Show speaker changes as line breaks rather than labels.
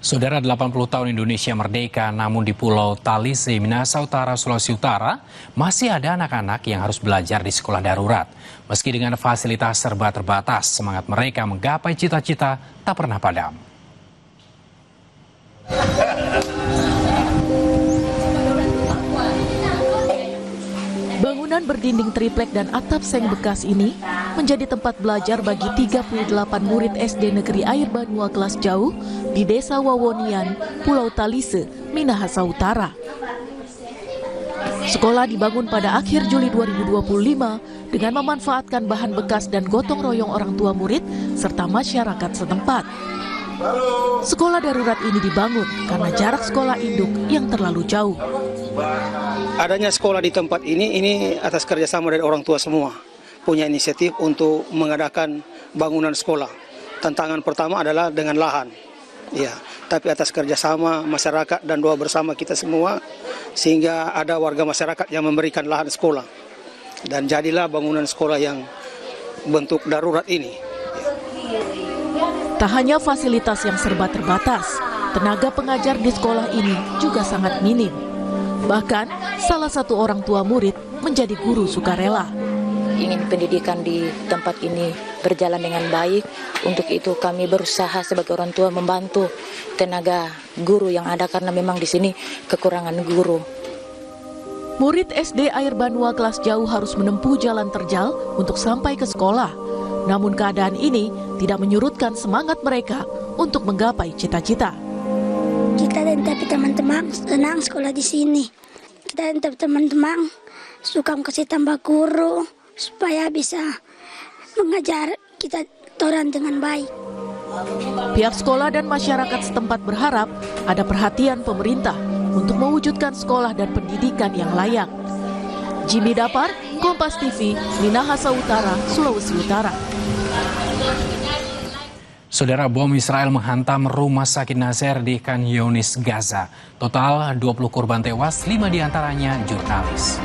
Saudara, 80 tahun Indonesia merdeka, namun di Pulau Talise, Minahasa Utara, Sulawesi Utara, masih ada anak-anak yang harus belajar di sekolah darurat. Meski dengan fasilitas serba terbatas, semangat mereka menggapai cita-cita tak pernah padam.
Bangunan berdinding triplek dan atap seng bekas ini menjadi tempat belajar bagi 38 murid SD Negeri Air Banua kelas jauh di Desa Wawonian, Pulau Talise, Minahasa Utara. Sekolah dibangun pada akhir Juli 2025 dengan memanfaatkan bahan bekas dan gotong royong orang tua murid serta masyarakat setempat. Sekolah darurat ini dibangun karena jarak sekolah induk yang terlalu jauh.
Adanya sekolah di tempat ini atas kerjasama dari orang tua semua. Punya inisiatif untuk mengadakan bangunan sekolah. Tantangan pertama adalah dengan lahan. Ya, tapi atas kerjasama masyarakat dan doa bersama kita semua, sehingga ada warga masyarakat yang memberikan lahan sekolah. Dan jadilah bangunan sekolah yang bentuk darurat ini.
Tak hanya fasilitas yang serba terbatas, tenaga pengajar di sekolah ini juga sangat minim. Bahkan, salah satu orang tua murid menjadi guru sukarela.
Ingin pendidikan di tempat ini berjalan dengan baik. Untuk itu kami berusaha sebagai orang tua membantu tenaga guru yang ada karena memang di sini kekurangan guru.
Murid SD Air Banua kelas jauh harus menempuh jalan terjal untuk sampai ke sekolah. Namun keadaan ini tidak menyurutkan semangat mereka untuk menggapai cita-cita.
Kita dan teman-teman senang sekolah di sini. Kita dan teman-teman suka kasih tambah guru supaya bisa mengajar kita orang dengan baik.
Pihak sekolah dan masyarakat setempat berharap ada perhatian pemerintah untuk mewujudkan sekolah dan pendidikan yang layak. Jimmy Dapar, Kompas TV, Minahasa Utara, Sulawesi Utara.
Saudara, bom Israel menghantam rumah sakit Nasser di Khan Younis, Gaza. Total 20 korban tewas, 5 diantaranya jurnalis.